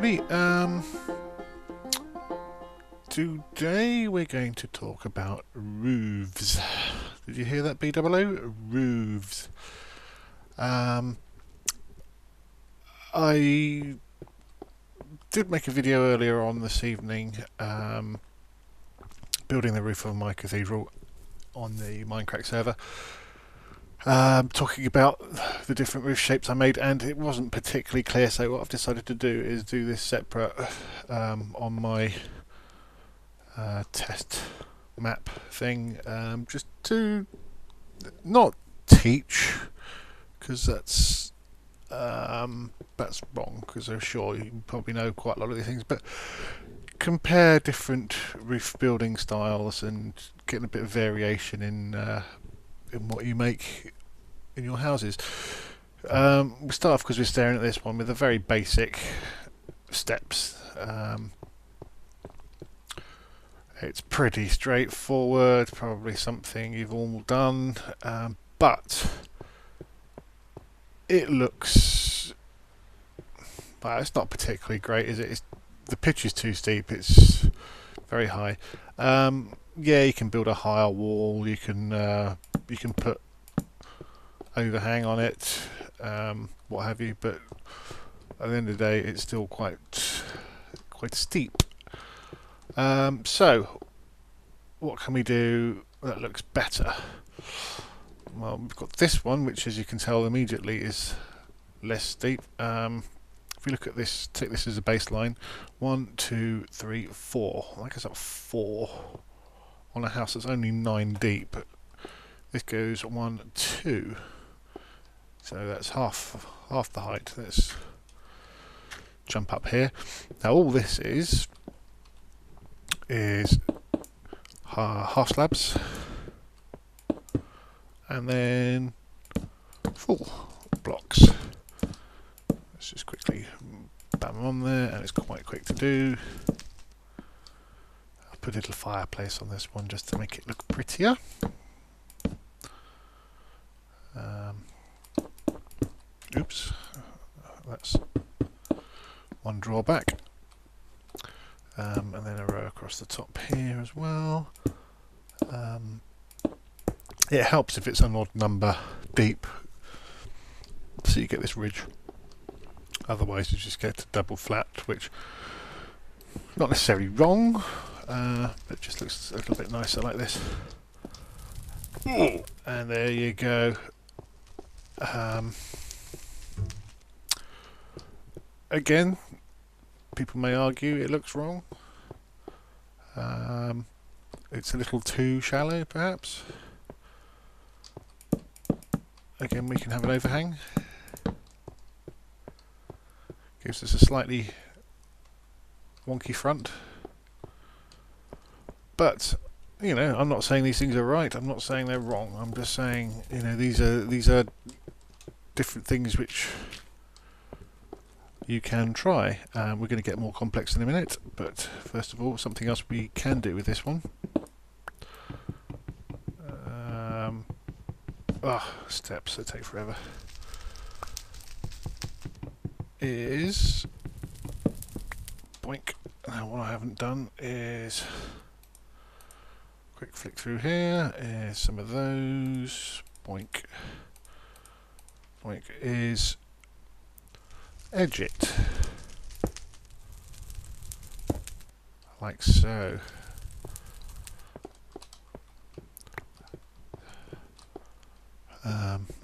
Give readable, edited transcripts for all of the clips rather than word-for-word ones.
everybody. Today we're going to talk about roofs. Did you hear that, BOO? Roofs. I did make a video earlier on this evening building the roof of my cathedral on the Minecraft server. Talking about the different roof shapes I made, and it wasn't particularly clear, so what I've decided to do is do this separate on my test map thing, just to not teach, because that's wrong, because I'm sure you probably know quite a lot of these things, but compare different roof building styles and getting a bit of variation in what you make in your houses. We start off, because we're staring at this one, with the very basic steps. It's pretty straightforward, probably something you've all done, but it looks, well, it's not particularly great, is it? The pitch is too steep, it's very high. Yeah, you can build a higher wall, you can put overhang on it, what have you, but at the end of the day it's still quite steep. So what can we do that looks better? Well, we've got this one, which, as you can tell immediately, is less steep. If we look at this, take this as a baseline, 1, 2, 3, 4. I guess that's 4 on a house that's only 9 deep. This goes 1, 2, so that's half the height. Let's jump up here. Now all this is half slabs, and then full blocks. Let's just quickly bam them on there, and it's quite quick to do. I'll put a little fireplace on this one just to make it look prettier. Oops, that's one drawback. And then a row across the top here as well. It helps if it's an odd number deep, so you get this ridge. Otherwise you just get a double flat, which not necessarily wrong, but just looks a little bit nicer like this. And there you go. Again, people may argue it looks wrong. It's a little too shallow, perhaps. Again, we can have an overhang. Gives us a slightly wonky front. But, you know, I'm not saying these things are right. I'm not saying they're wrong. I'm just saying, you know, these are different things which you can try. We're going to get more complex in a minute, but first of all, something else we can do with this one. Steps that take forever. Is boink. Now what I haven't done is quick flick through here. Is some of those. Boink. Boink is edge it like so.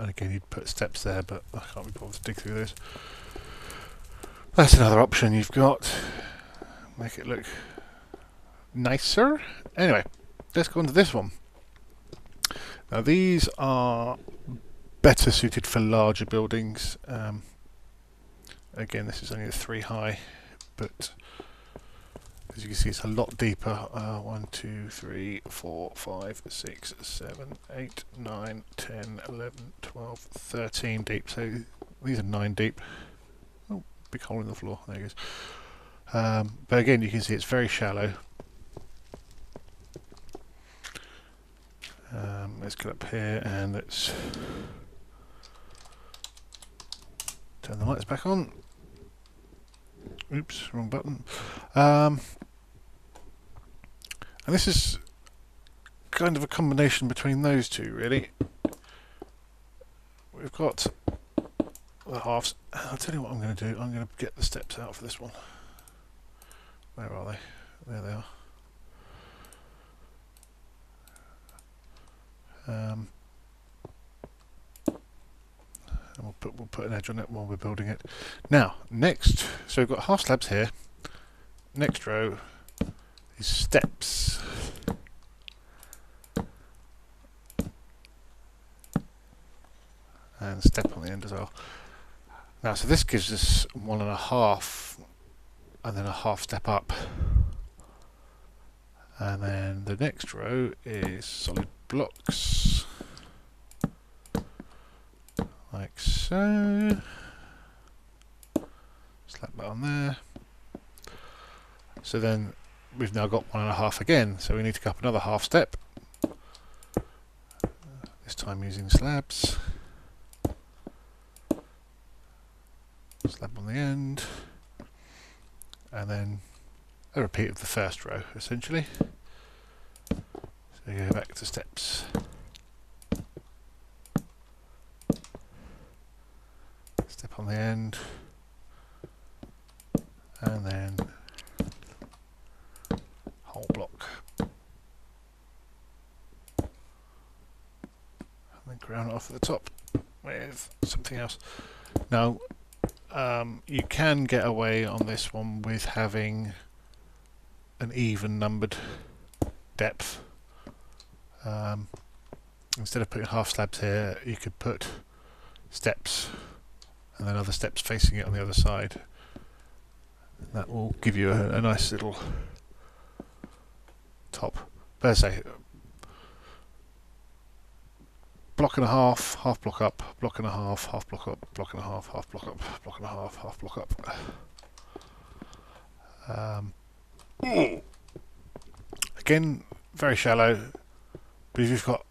And again, you'd put steps there, but I can't be bothered to dig through this. That's another option you've got. Make it look nicer. Anyway, let's go on to this one. Now these are better suited for larger buildings. Again, this is only a 3 high, but as you can see, it's a lot deeper. 1, 2, 3, 4, 5, 6, 7, 8, 9, 10, 11, 12, 13 deep. So these are 9 deep. Oh, big hole in the floor. There it goes. But again, you can see it's very shallow. Let's get up here and let's turn the lights back on. Oops, wrong button. And this is kind of a combination between those two, really. We've got the halves. I'll tell you what I'm going to do. I'm going to get the steps out for this one. Where are they? There they are. And we'll put an edge on it while we're building it. Now, next, so we've got half slabs here. Next row is steps. And step on the end as well. Now, so this gives us 1.5, and then a half step up. And then the next row is solid blocks. Like so. Slap that on there. So then we've now got 1.5 again, so we need to go up another half step. This time using slabs. Slab on the end. And then a repeat of the first row, essentially. So you go back to steps. Step on the end. And then whole block. And then ground it off at the top with something else. Now, you can get away on this one with having an even numbered depth. Instead of putting half slabs here, you could put steps and then other steps facing it on the other side. That will give you a nice little top. But as I say, block and a half, half block up, block and a half block up, block and a half block up, block and a half block up. Again, very shallow, but if you've got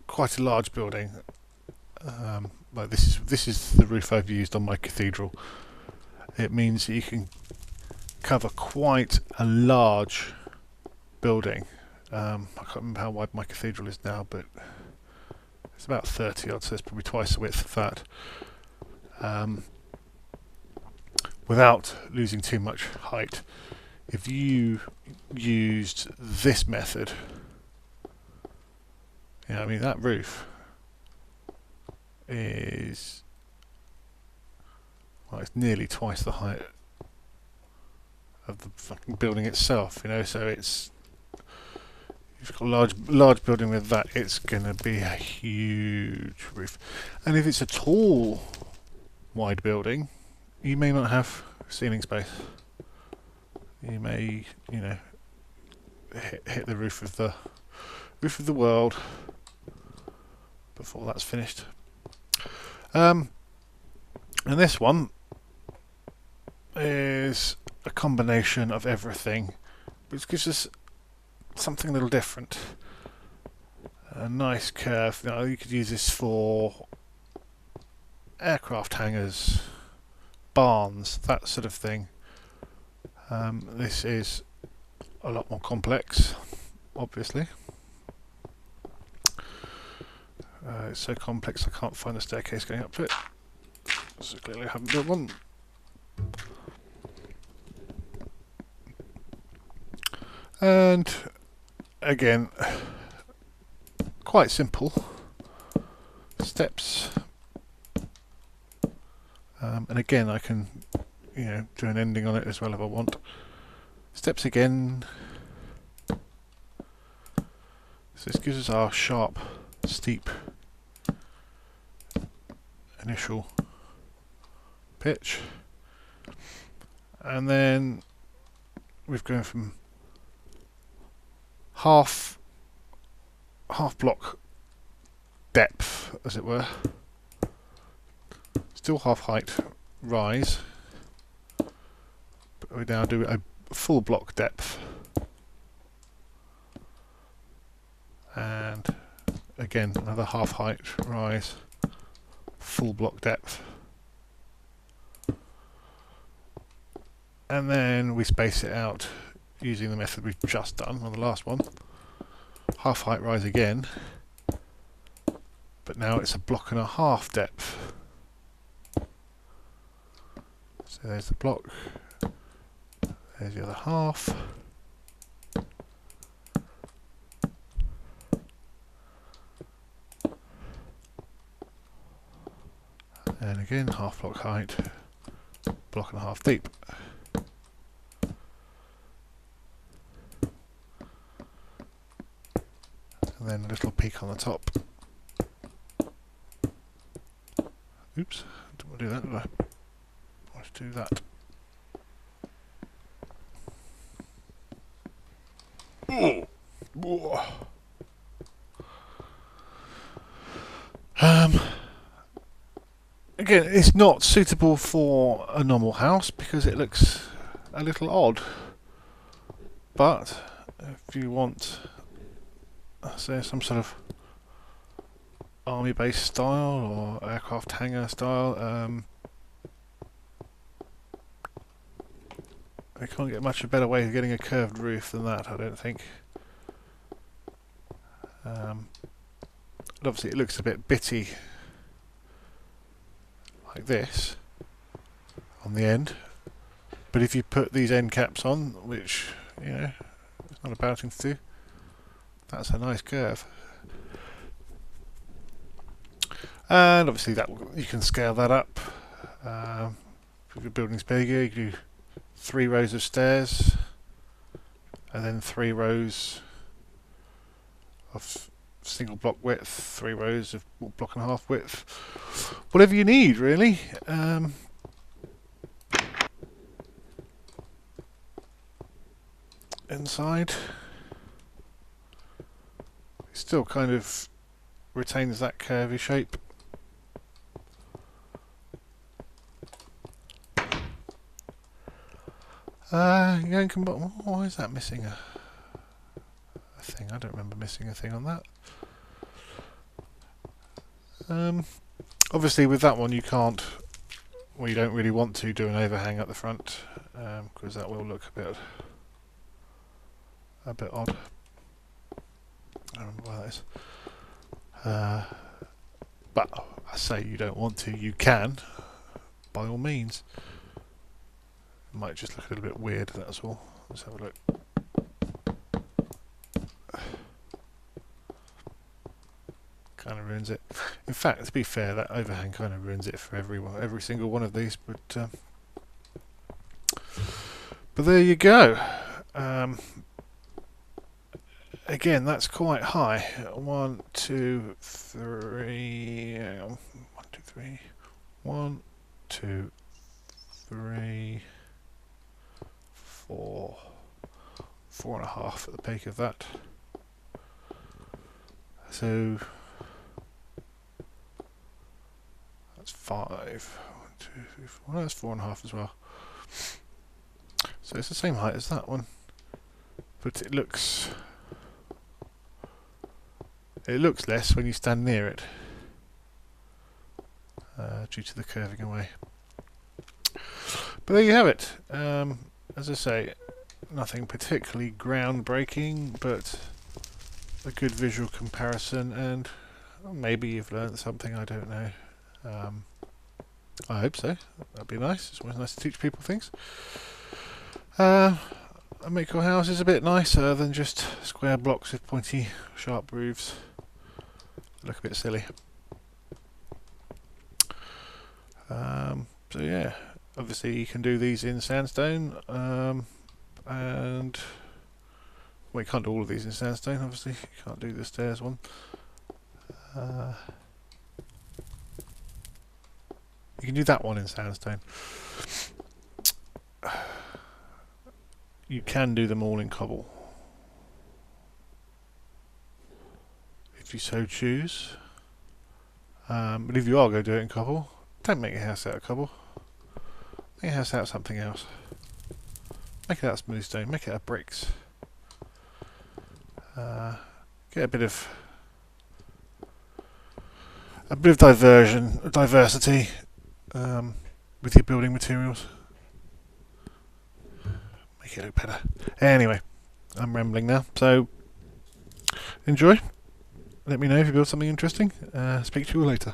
quite a large building, like this is the roof I've used on my cathedral. It means that you can cover quite a large building. I can't remember how wide my cathedral is now, but it's about 30 odd, so it's probably twice the width of that. Without losing too much height. If you used this method, yeah, I mean that roof is, well, it's nearly twice the height of the fucking building itself, you know, so it's, if you've got a large building with that, it's going to be a huge roof. And if it's a tall, wide building, you may not have ceiling space. You may, you know, hit the roof of the world before that's finished. And this one is a combination of everything, which gives us something a little different. A nice curve. Now you could use this for aircraft hangars, barns, that sort of thing. This is a lot more complex, obviously. It's so complex I can't find the staircase going up to it, so clearly I haven't built one. And again, quite simple steps, and again I can, you know, do an ending on it as well if I want. Steps again. So this gives us our sharp, steep initial pitch, and then we've gone from half block depth, as it were, still half height rise, but we now do a full block depth, and again another half height rise, full block depth, and then we space it out using the method we've just done on the last one. Half height rise again, but now it's a block and a half depth. So there's the block, there's the other half. And again, half block height, block and a half deep. And then a little peak on the top. Oops, didn't want to do that, did I? I want to do that. Whoa. Again, it's not suitable for a normal house because it looks a little odd. But if you want, say, some sort of army base style or aircraft hangar style, I can't get much a better way of getting a curved roof than that, I don't think. Obviously it looks a bit bitty like this on the end, but if you put these end caps on, which, you know, it's not a bad thing to do, that's a nice curve. And obviously that you can scale that up. If your building's bigger, you can do 3 rows of stairs and then 3 rows of single block width, 3 rows of block and a half width, whatever you need really. Inside it still kind of retains that curvy shape. Why is that missing a thing? I don't remember missing a thing on that. Obviously with that one you can't, well, you don't really want to do an overhang at the front, because that will look a bit odd. I don't remember why that is. But I say you don't want to, you can, by all means. It might just look a little bit weird, that's all. Let's have a look. Kind of ruins it. In fact, to be fair, that overhang kind of ruins it for every single one of these. But there you go. Again, that's quite high. 1, 2, 3. 1, 2, 3. 1, 2, 3, 4. 4.5 at the peak of that. So that's 5. 1, 2, 3, 4. Well, that's 4.5 as well. So it's the same height as that one, but it looks less when you stand near it, due to the curving away. But there you have it. As I say, nothing particularly groundbreaking, but a good visual comparison, and maybe you've learned something, I don't know. I hope so. That'd be nice. It's always nice to teach people things. Make your houses a bit nicer than just square blocks with pointy, sharp roofs. They look a bit silly. So yeah, obviously you can do these in sandstone, and well, you can't do all of these in sandstone. Obviously, you can't do the stairs one. You can do that one in sandstone. You can do them all in cobble, if you so choose. But if you are going to do it in cobble, don't make your house out of cobble. Make your house out of something else. Make it out of smooth stone. Make it out of bricks. Get a bit of diversity with your building materials. make it look better. Anyway, I'm rambling now, so enjoy. Let me know if you build something interesting. Speak to you all later.